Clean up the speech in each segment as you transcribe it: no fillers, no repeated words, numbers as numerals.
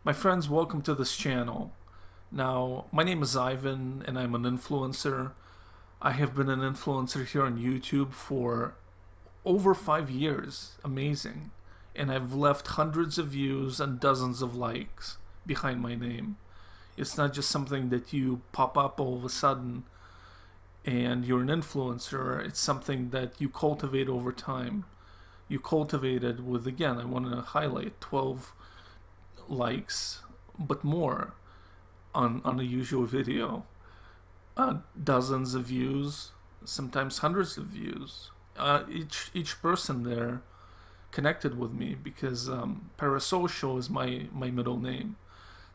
My friends, welcome to this channel. Now, my name is Ivan and I'm an influencer. I have been an influencer here on YouTube for over 5 years. Amazing. And I've left hundreds of views and dozens of likes behind my name. It's not just something that you pop up all of a sudden and you're an influencer. It's something that you cultivate over time. You cultivate it with, again, I want to highlight 12 likes, but more on a usual video. Dozens of views, sometimes hundreds of views. Each person there connected with me because Parasocial is my middle name.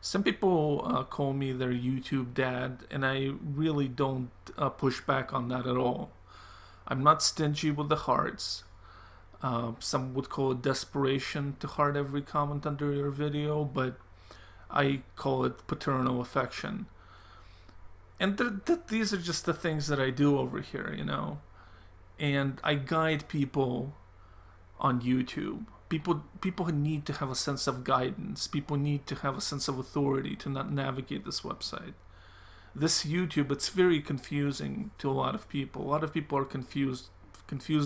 Some people call me their YouTube dad, and I really don't push back on that at all. I'm not stingy with the hearts. Some would call it desperation to heart every comment under your video, but I call it paternal affection. And these are just the things that I do over here, you know. And I guide people on YouTube. People need to have a sense of guidance. People need to have a sense of authority to not navigate this website. This YouTube, it's very confusing to a lot of people. A lot of people are confused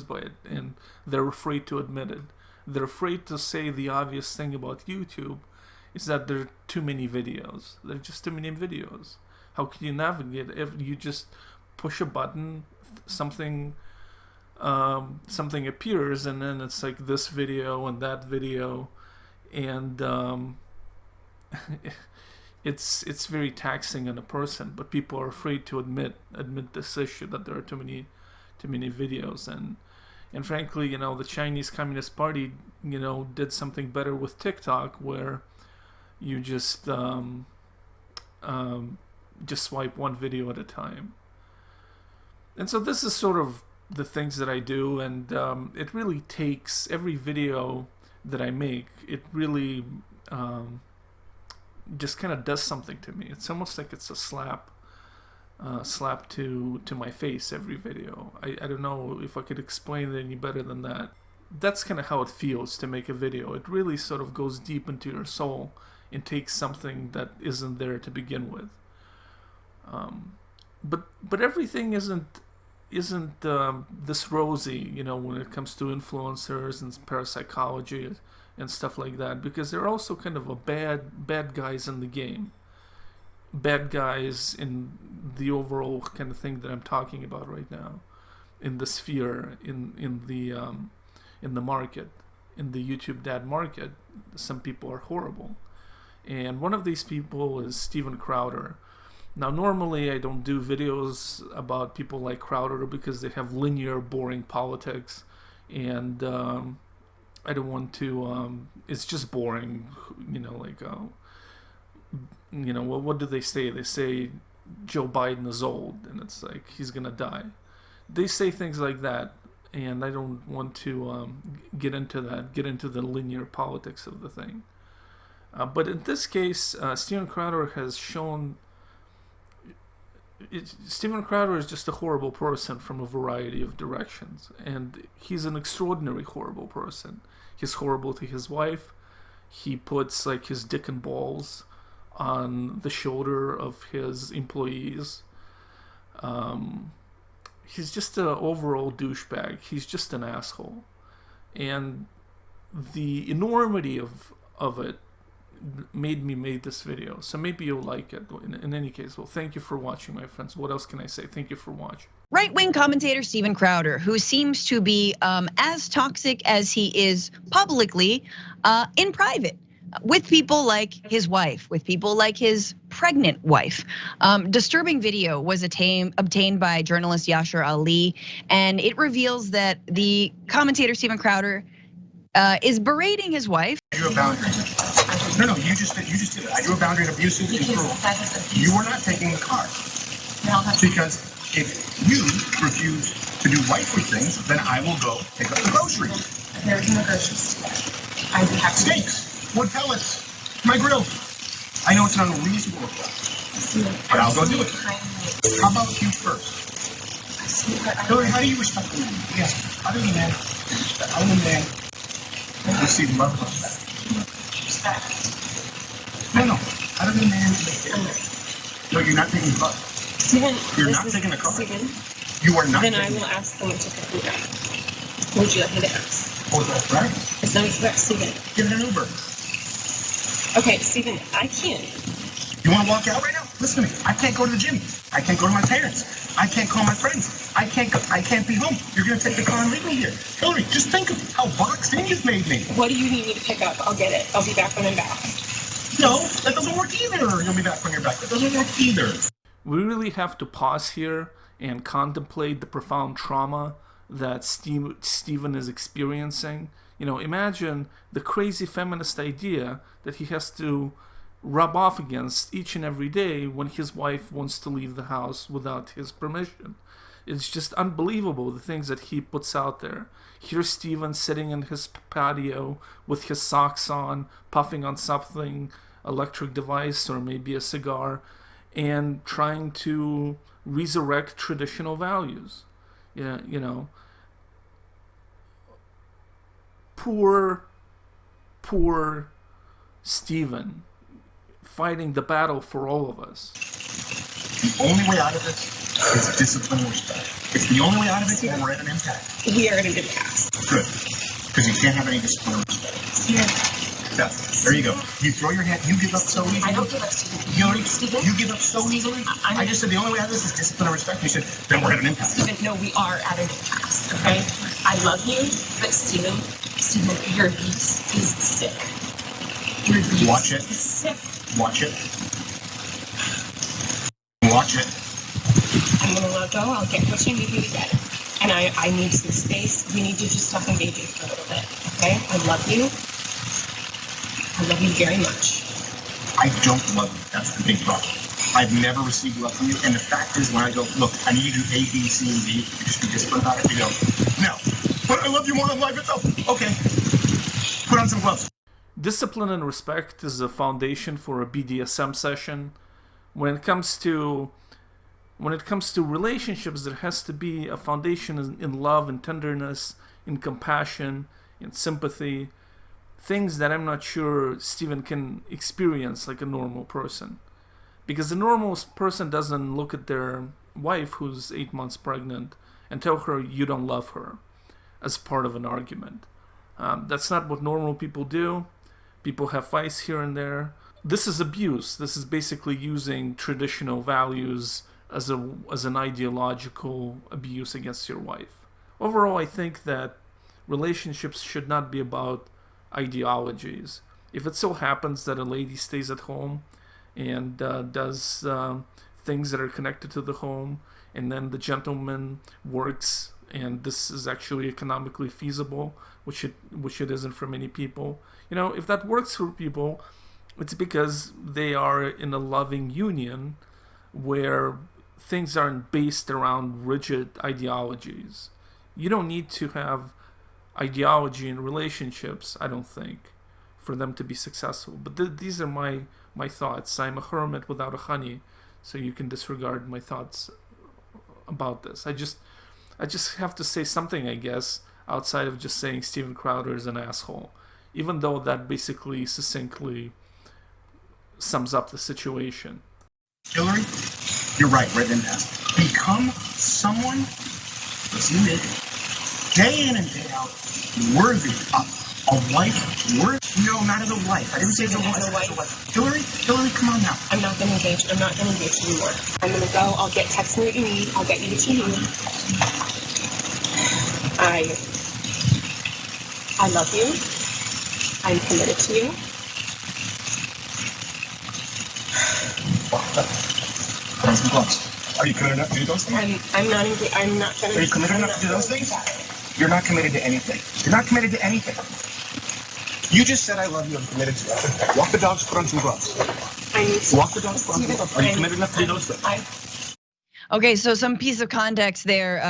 by it, and they're afraid to admit it. They're afraid to say the obvious thing about YouTube is that there are too many videos. There are just too many videos. How can you navigate if you just push a button, something appears, and then it's like this video and that video, and it's very taxing on a person. But people are afraid to admit this issue, that there are too many videos. And frankly, you know, the Chinese Communist Party, you know, did something better with TikTok, where you just swipe one video at a time. And so this is sort of the things that I do, and it really takes every video that I make, it really just kind of does something to me. It's almost like it's a slap to my face every video. I don't know if I could explain it any better than that. That's kind of how it feels to make a video. It really sort of goes deep into your soul and takes something that isn't there to begin with. But everything isn't this rosy, you know, when it comes to influencers and parapsychology and stuff like that, because they're also kind of a bad guys in the game. Bad guys in the overall kind of thing that I'm talking about right now, in the sphere, in the market, in the YouTube dad market. Some people are horrible, and one of these people is Steven Crowder. Now, normally I don't do videos about people like Crowder because they have linear, boring politics, and I don't want to. It's just boring, you know, like. You know, what do they say? They say Joe Biden is old, and it's like he's gonna die. They say things like that, and I don't want to get into the linear politics of the thing. But in this case, Steven Crowder has shown. Steven Crowder is just a horrible person from a variety of directions, and he's an extraordinary horrible person. He's horrible to his wife. He puts like his dick and balls on the shoulder of his employees. He's just an overall douchebag. He's just an asshole. And the enormity of it made me make this video. So maybe you'll like it. In any case, well, thank you for watching, my friends. What else can I say? Thank you for watching. Right-wing commentator Steven Crowder, who seems to be as toxic as he is publicly in private, with people like his wife, with people like his pregnant wife. Disturbing video was obtained by journalist Yashar Ali, and it reveals that the commentator Steven Crowder is berating his wife. I drew a boundary. No, you just did it. I drew a boundary in abusive and cruel. You were not taking the car. Because if you refuse to do wifely things, then I will go pick up the groceries. There's no groceries. I would have steaks. Wood pellets, my grill. I know it's not a reasonable request, but I'll go do it. How about you first? Hillary, how do you respect the man? Yes. How do you man? How do you man receive love like that? Respect. No. How does a man make it? No, you're not taking the car. Steven, You're not taking the car. Steven, You are not then taking I will ask someone to pick me up. Would you like me to ask? Oh, that's right. It's not a threat, Steven. Get an Uber. Okay, Steven, I can't. You want to walk out right now? Listen to me. I can't go to the gym. I can't go to my parents. I can't call my friends. I can't be home. You're going to take the car and leave me here. Hillary, just think of how boxed in you've made me. What do you need me to pick up? I'll get it. I'll be back when I'm back. No, that doesn't work either. You'll be back when you're back. That doesn't work either. We really have to pause here and contemplate the profound trauma that Stephen is experiencing. You know, imagine the crazy feminist idea that he has to rub off against each and every day when his wife wants to leave the house without his permission. It's just unbelievable, the things that he puts out there. Here's Stephen sitting in his patio with his socks on, puffing on something, electric device or maybe a cigar, and trying to resurrect traditional values. Yeah, you know, poor Stephen, fighting the battle for all of us. The only way out of this is discipline and respect. It's the only way out of it, or we're at an impasse. We are at an impasse. Good. Because you can't have any discipline or respect. Steven. Yeah, there you go. You throw your hand, you give up so easily. I don't give up, Steven. Hillary, Steven? you give up so easily. I just said the only way out of this is discipline and respect. You said, then we're at an impasse. Steven, no, we are at an impasse, okay? I love you, but Steven, your beast is sick. Your beast Watch it. is sick. Watch it. Watch it. I'm gonna let go. I'll get what you need me to get. And I need some space. We need to just stop engaging for a little bit, okay? I love you. I love you very much. I don't love you. That's the big problem. I've never received love from you. And the fact is, when I go, look, I need you to do A, B, C, and D, you just be disciplined about it. You go, no. But I love you more than life itself. Okay. Put on some gloves. Discipline and respect is the foundation for a BDSM session. When it comes to relationships, there has to be a foundation in love and tenderness, in compassion, in sympathy, things that I'm not sure Stephen can experience like a normal person. Because the normal person doesn't look at their wife who's 8 months pregnant and tell her you don't love her as part of an argument. That's not what normal people do. People have fights here and there. This is abuse. This is basically using traditional values as an ideological abuse against your wife. Overall, I think that relationships should not be about ideologies. If it so happens that a lady stays at home and does things that are connected to the home, and then the gentleman works, and this is actually economically feasible, which it isn't for many people. You know, if that works for people, it's because they are in a loving union where things aren't based around rigid ideologies. You don't need to have ideology in relationships, I don't think, for them to be successful. But these are my thoughts. I'm a hermit without a honey, so you can disregard my thoughts about this. I just have to say something, I guess, outside of just saying Steven Crowder is an asshole, even though that basically succinctly sums up the situation. Hillary, you're right, right in that. Become someone, listen to me, day in and day out, worthy of a wife, no, not as a wife. I didn't say as a wife. Hillary, come on now. I'm not gonna engage. I'm not gonna engage anymore. I'm gonna go. I'll get text me what you need. I'll get you what you need. I love you. I'm committed to you. Put on some gloves. Are you committed enough to do those things? I'm not gonna. Are you committed enough to do those things? You're not committed to anything. You're not committed to anything. You just said I love you. I'm committed to it. Walk the dogs. Put on some gloves. Walk the dogs. Put on some gloves. Are you committed enough to do those things? Okay, so some piece of context there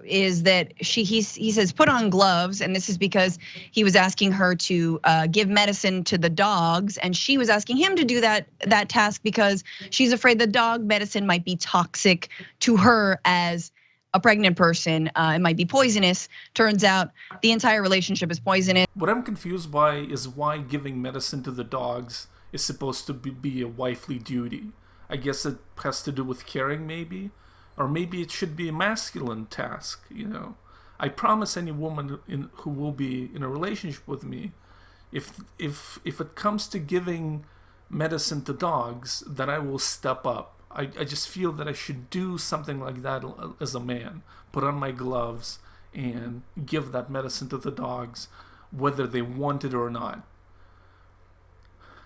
is that he says put on gloves, and this is because he was asking her to give medicine to the dogs, and she was asking him to do that task because she's afraid the dog medicine might be toxic to her as a pregnant person. It might be poisonous. Turns out the entire relationship is poisonous. What I'm confused by is why giving medicine to the dogs is supposed to be a wifely duty. I guess it has to do with caring, maybe, or maybe it should be a masculine task. I promise any woman who will be in a relationship with me, if it comes to giving medicine to dogs, that I will step up. I just feel that I should do something like that as a man. Put on my gloves and give that medicine to the dogs, whether they want it or not.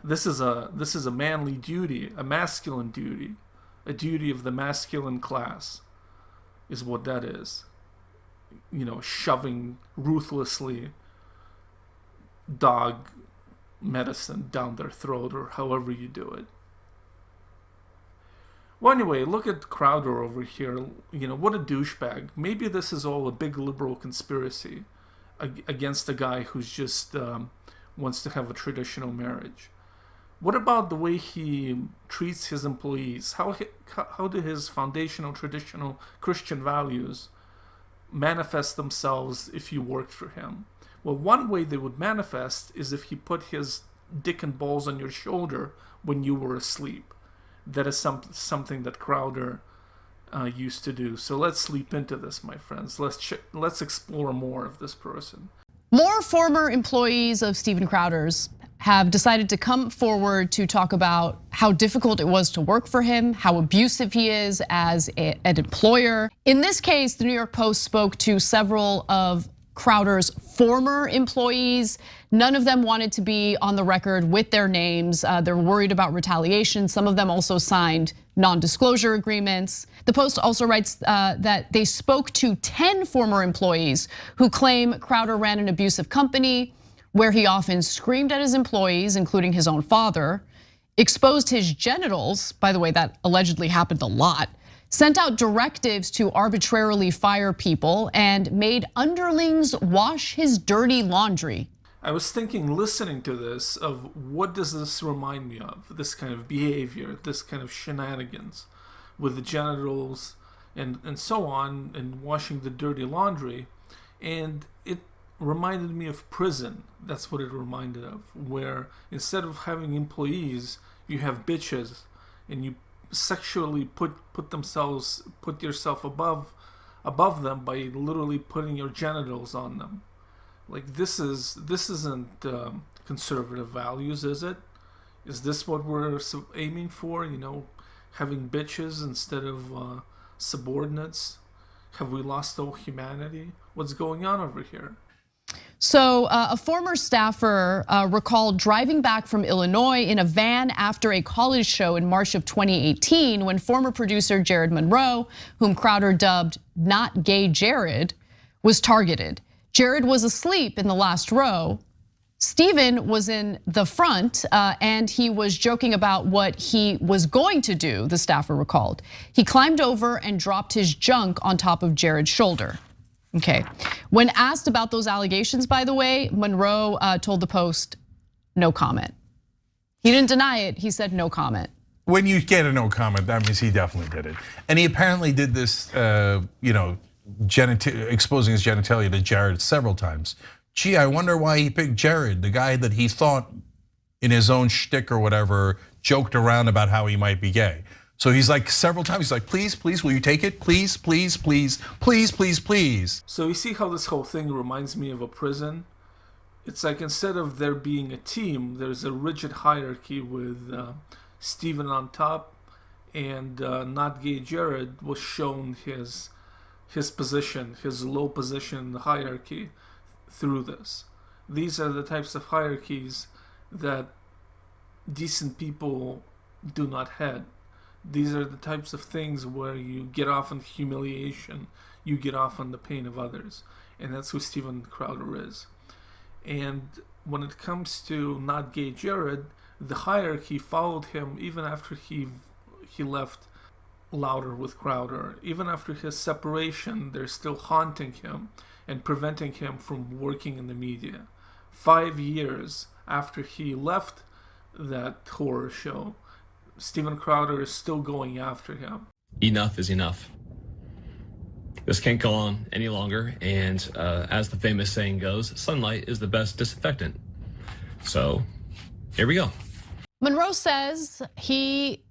This is a manly duty, a masculine duty, a duty of the masculine class, is what that is. Shoving ruthlessly dog medicine down their throat, or however you do it. Well, anyway, look at Crowder over here. What a douchebag. Maybe this is all a big liberal conspiracy against a guy who's just wants to have a traditional marriage. What about the way he treats his employees? How do his foundational, traditional Christian values manifest themselves if you worked for him? Well, one way they would manifest is if he put his dick and balls on your shoulder when you were asleep. That is something that Crowder used to do. So let's sleep into this, my friends. Let's explore more of this person. More former employees of Steven Crowder's have decided to come forward to talk about how difficult it was to work for him, how abusive he is as an employer. In this case, the New York Post spoke to several of Crowder's former employees. None of them wanted to be on the record with their names. They're worried about retaliation. Some of them also signed non-disclosure agreements. The Post also writes that they spoke to 10 former employees who claim Crowder ran an abusive company where he often screamed at his employees, including his own father, exposed his genitals, by the way, that allegedly happened a lot, sent out directives to arbitrarily fire people, and made underlings wash his dirty laundry. I was thinking, listening to this, of what does this remind me of? This kind of behavior, this kind of shenanigans with the genitals and so on, and washing the dirty laundry. And it reminded me of prison. That's what it reminded of, where instead of having employees, you have bitches, and you sexually put yourself above them by literally putting your genitals on them. Like, this isn't conservative values, is it? Is this what we're aiming for? Having bitches instead of subordinates? Have we lost all humanity? What's going on over here? So a former staffer recalled driving back from Illinois in a van after a college show in March of 2018 when former producer Jared Monroe, whom Crowder dubbed "Not Gay Jared," was targeted. Jared was asleep in the last row. Steven was in the front and he was joking about what he was going to do, the staffer recalled. He climbed over and dropped his junk on top of Jared's shoulder. Okay. When asked about those allegations, by the way, Monroe told the Post, no comment. He didn't deny it, he said no comment. When you get a no comment, that means he definitely did it. And he apparently did this, exposing his genitalia to Jared several times. Gee, I wonder why he picked Jared, the guy that he thought in his own shtick or whatever, joked around about how he might be gay. So he's like several times, he's like, please, please, will you take it? Please, please, please, please, please, please. So you see how this whole thing reminds me of a prison? It's like instead of there being a team, there's a rigid hierarchy with Steven on top, and Not Gay Jared was shown his position, his low position in the hierarchy through this. These are the types of hierarchies that decent people do not head. These are the types of things where you get off on humiliation, you get off on the pain of others. And that's who Steven Crowder is. And when it comes to Not Gay Jared, the hierarchy followed him even after he left Louder with Crowder. Even after his separation, they're still haunting him and preventing him from working in the media. 5 years after he left that horror show, Steven Crowder is still going after him. Enough is enough. This can't go on any longer, and as the famous saying goes, sunlight is the best disinfectant. So, here we go. Monroe says he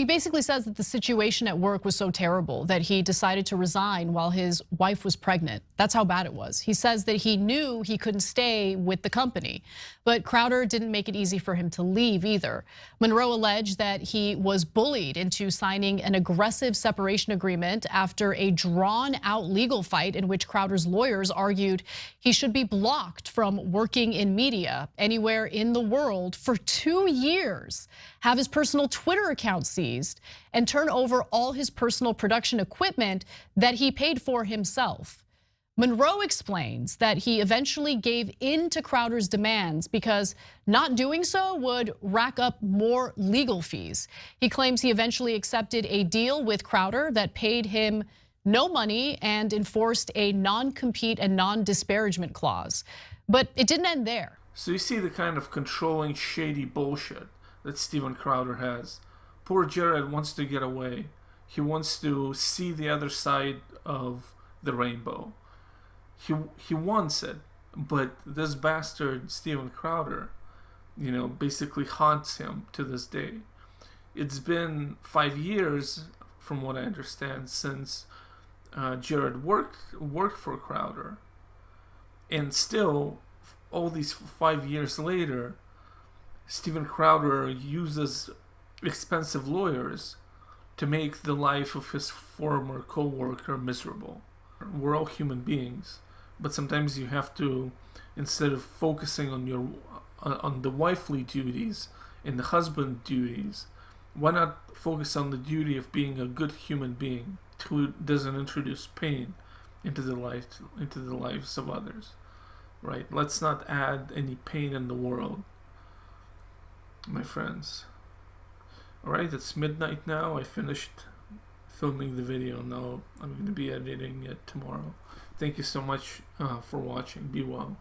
basically says that the situation at work was so terrible that he decided to resign while his wife was pregnant. That's how bad it was. He says that he knew he couldn't stay with the company, but Crowder didn't make it easy for him to leave either. Monroe alleged that he was bullied into signing an aggressive separation agreement after a drawn-out legal fight in which Crowder's lawyers argued he should be blocked from working in media anywhere in the world for 2 years, have his personal Twitter account seized, and turn over all his personal production equipment that he paid for himself. Monroe explains that he eventually gave in to Crowder's demands because not doing so would rack up more legal fees. He claims he eventually accepted a deal with Crowder that paid him no money and enforced a non-compete and non-disparagement clause. But it didn't end there. So you see the kind of controlling, shady bullshit that Steven Crowder has. Poor Jared wants to get away. He wants to see the other side of the rainbow. He wants it, but this bastard Steven Crowder, basically haunts him to this day. It's been 5 years, from what I understand, since Jared worked for Crowder, and still, all these 5 years later, Steven Crowder uses expensive lawyers to make the life of his former co-worker miserable. We're all human beings, but sometimes you have to, instead of focusing on the wifely duties and the husband duties, why not focus on the duty of being a good human being who doesn't introduce pain into the lives of others, right? Let's not add any pain in the world, my friends. All right, it's midnight now. I finished filming the video. Now I'm going to be editing it tomorrow. Thank you so much for watching. Be well.